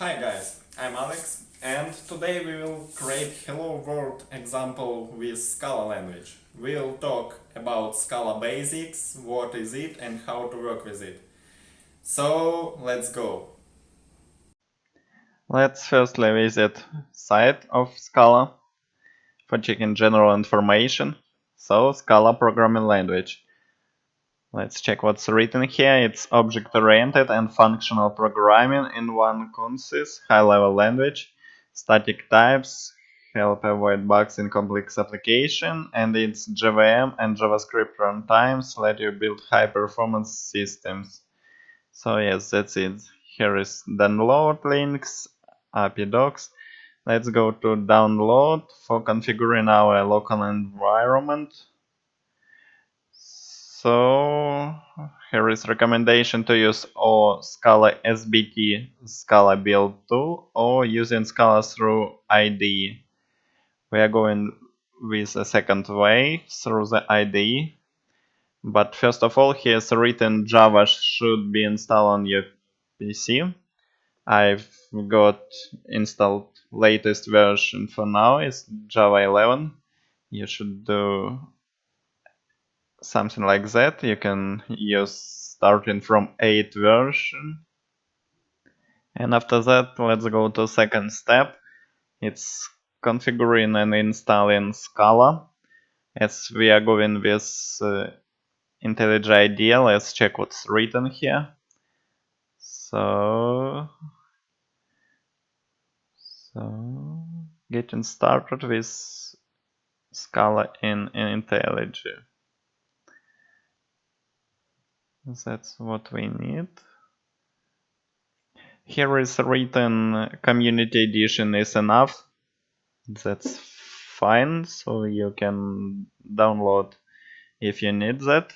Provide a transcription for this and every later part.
Hi guys, I'm Alex, and today we will create Hello World example with Scala language. We'll talk about Scala basics, what is it and how to work with it. So let's go. Let's firstly visit site of Scala for checking general information. So Scala programming language. Let's check what's written here. It's object-oriented and functional programming in one consist, high-level language, static types, help avoid bugs in complex application, and its JVM and JavaScript runtimes let you build high-performance systems. So yes, that's it. Here is download links, API docs. Let's go to download for configuring our local environment. So here is recommendation to use or Scala SBT Scala build tool or using Scala through IDE. We are going with a second way through the IDE. But first of all, here's written Java should be installed on your PC. I've got installed latest version for now is Java 11. You should do something like that. You can use starting from 8 version. And after that, let's go to second step. It's configuring and installing Scala. As we are going with IntelliJ IDEA, let's check what's written here. So getting started with Scala in IntelliJ. That's what we need. Here is written community edition is enough. That's fine, so you can download if you need that.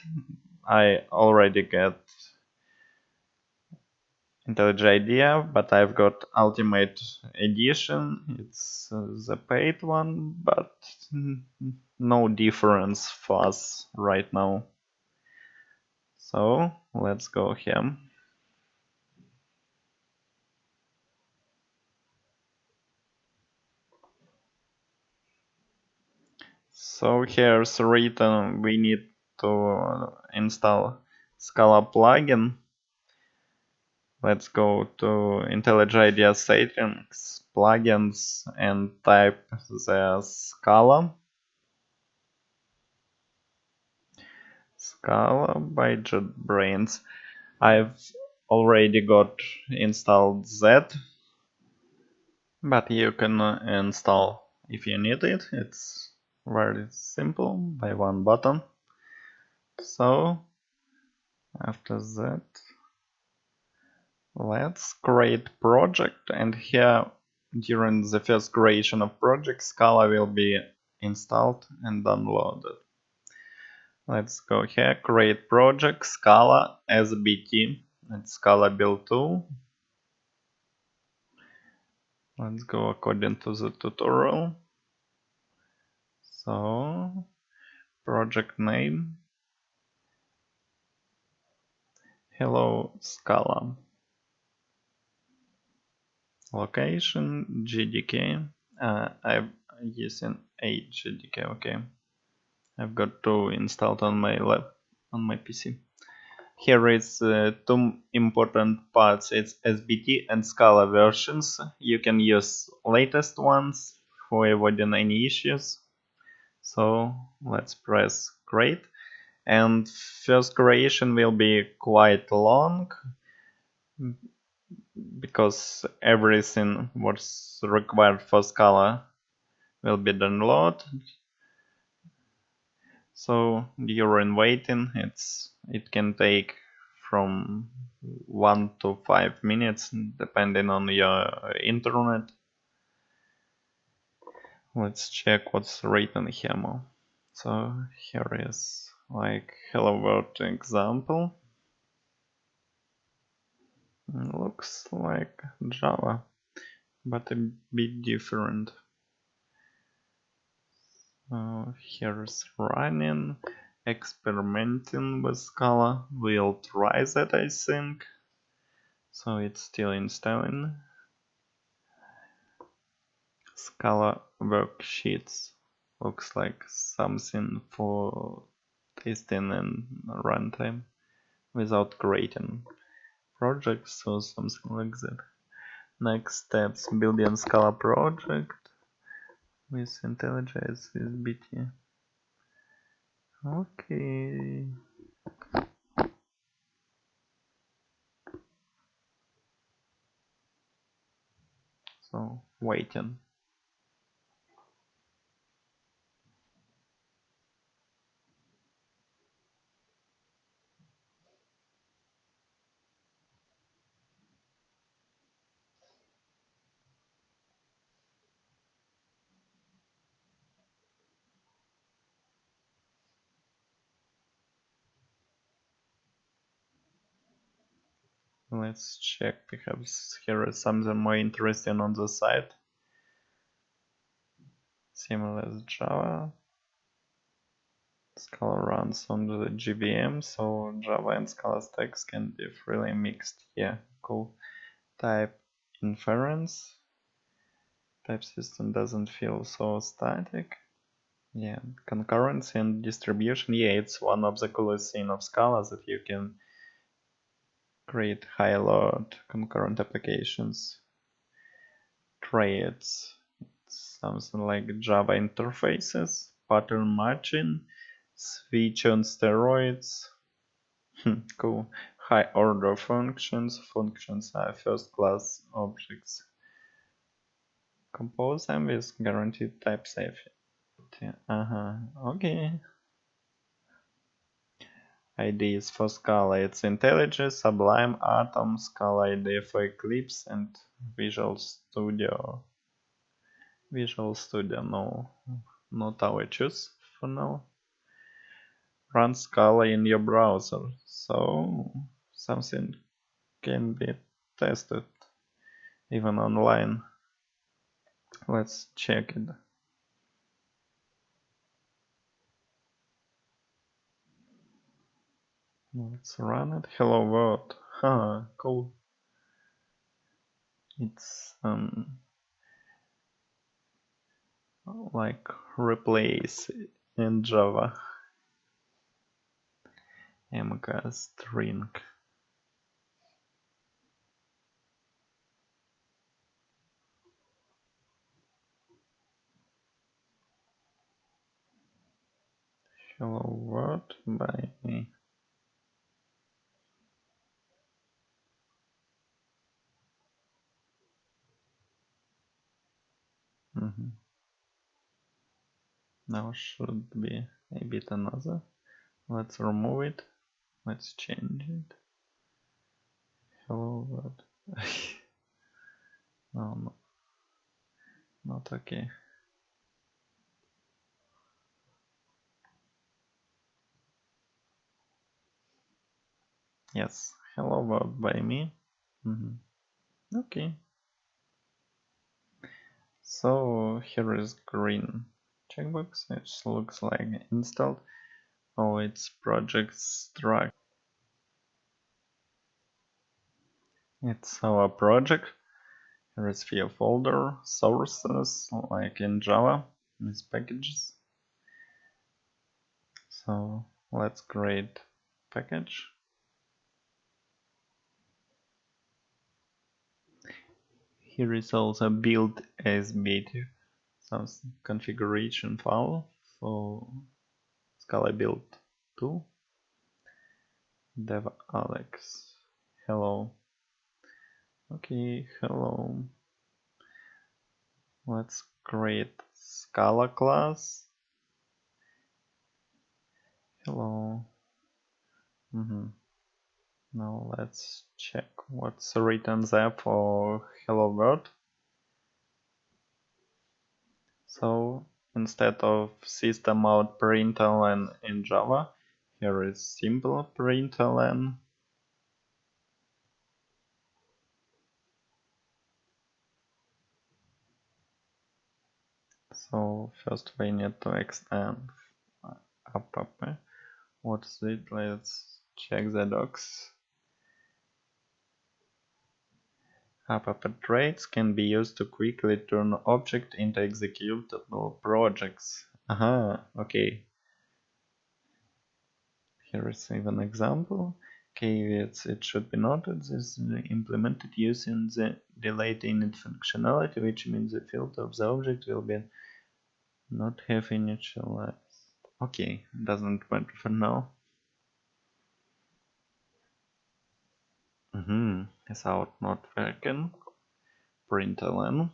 I already get IntelliJ IDEA, but I've got Ultimate Edition. It's the paid one, but no difference for us right now. So let's go here. So here's written we need to install Scala plugin. Let's go to IntelliJ IDEA settings, plugins, and type the Scala. Scala by JetBrains. I've already got installed that, but you can install if you need it. It's very simple by one button. So after that, let's create project, and here during the first creation of project, Scala will be installed and downloaded. Let's go here, create project, Scala SBT, and Scala build tool. Let's go according to the tutorial. So, project name, hello Scala. Location, GDK, I'm using 8 GDK, okay. I've got 2 installed on my PC. Here is 2 important parts. It's SBT and Scala versions. You can use latest ones for avoiding any issues. So let's press create. And first creation will be quite long because everything what's required for Scala will be downloaded. So during waiting, it can take from 1 to 5 minutes depending on your internet. Let's check what's written here more. So here is like hello world example. Looks like Java, but a bit different. Here's running, experimenting with Scala. We'll try that, I think. So it's still installing. Scala worksheets looks like something for testing and runtime without creating projects or something like that. Next steps, building Scala project with IntelliJ as BT. Okay. So waiting. Let's check. Perhaps here is something more interesting on the side. Similar as Java. Scala runs on the JVM, so Java and Scala stacks can be freely mixed here. Cool. Type inference. Type system doesn't feel so static. Yeah, concurrency and distribution. Yeah, it's one of the coolest things of Scala that you can create high load concurrent applications. Traits. It's something like Java interfaces, pattern matching, switch on steroids. Cool. High order functions. Functions are first class objects. Compose them with guaranteed type safety. Okay. IDs for Scala. It's IntelliJ, Sublime, Atom, Scala ID for Eclipse, and Visual Studio. Visual Studio, no, not our choice for now. Run Scala in your browser, so something can be tested even online. Let's check it. Let's run it. Hello world. Cool. It's like replace in Java. MK string. Hello world by me. Now should be a bit another. Let's remove it. Let's change it. Hello world. No, not okay. Yes, hello world by me. Okay. So here is green checkbox, which looks like installed. Oh, it's project struct. It's our project. Here is via folder, sources, like in Java, with packages. So let's create package. Here is also build as beta, some configuration file for Scala build 2. Dev Alex. Hello. Okay, hello. Let's create Scala class. Hello. Now let's check what's written there for hello world. So instead of system out println in Java, here is simple println. So first we need to extend app. What's it? Let's check the docs. App traits can be used to quickly turn object into executable projects. Aha, okay. Here is even example. Caveats. It should be noted this is implemented using the delayed init functionality, which means the field of the object will be not have initialized. Okay, doesn't matter for now. Is out not working. Println.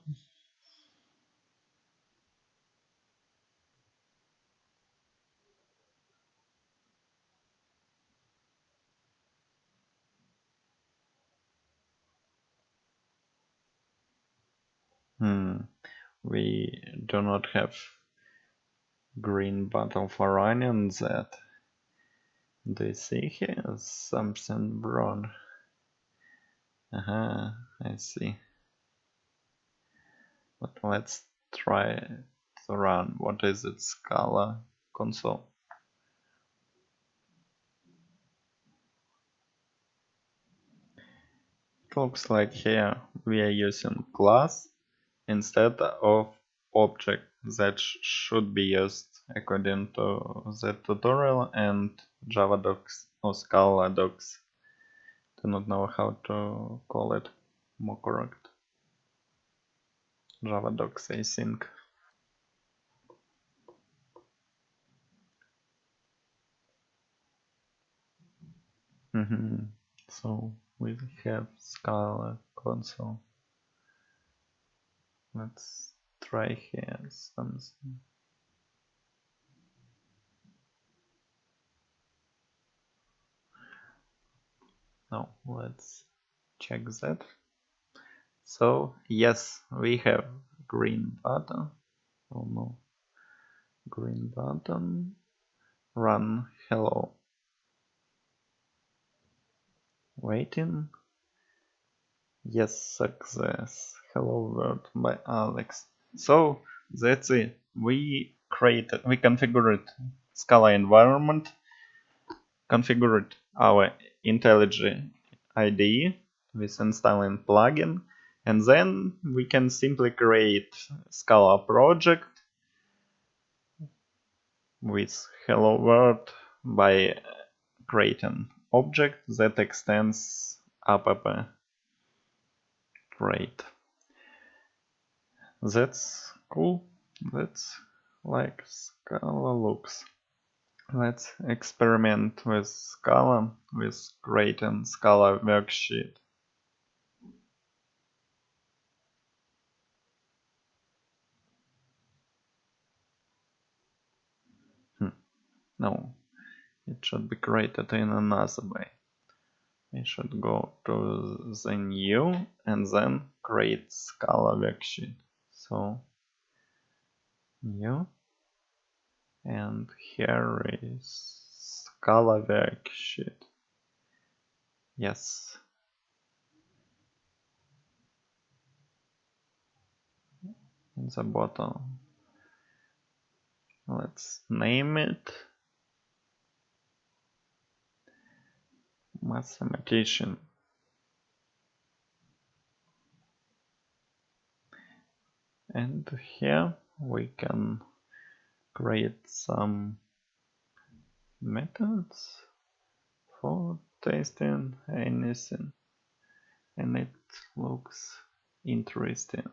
We do not have green button for running that. Do you see here something wrong? Aha, I see. But let's try to run. What is it? Scala console. It looks like here we are using class instead of object that should be used according to the tutorial and Java docs or Scala docs. Do not know how to call it more correct. Java docs, I think. So we have Scala console. Let's try here something. Now let's check that. So yes, we have green button. Oh no, green button. Run hello. Waiting. Yes, success. Hello world by Alex. So that's it. We configured Scala environment, configured our IntelliJ IDE with installing plugin, and then we can simply create Scala project with hello world by creating object that extends app trait. That's cool. That's like Scala looks. Let's experiment with Scala with creating Scala worksheet. No, it should be created in another way. We should go to the new and then create Scala worksheet. So new, and here is Scala worksheet. Yes. In the bottom. Let's name it mathematician. And here we can create some methods for testing anything, and it looks interesting.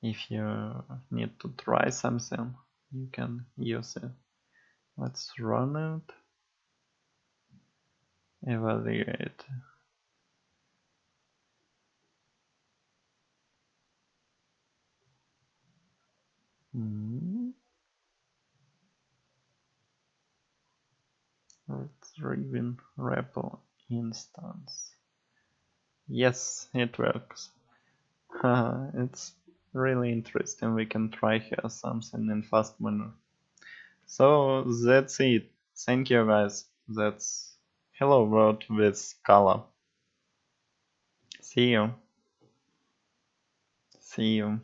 If you need to try something, you can use it. Let's run it, evaluate. Retrieving REPL instance. Yes, it works. It's really interesting. We can try here something in fast manner. So that's it. Thank you guys. That's Hello World with Scala. See you. See you.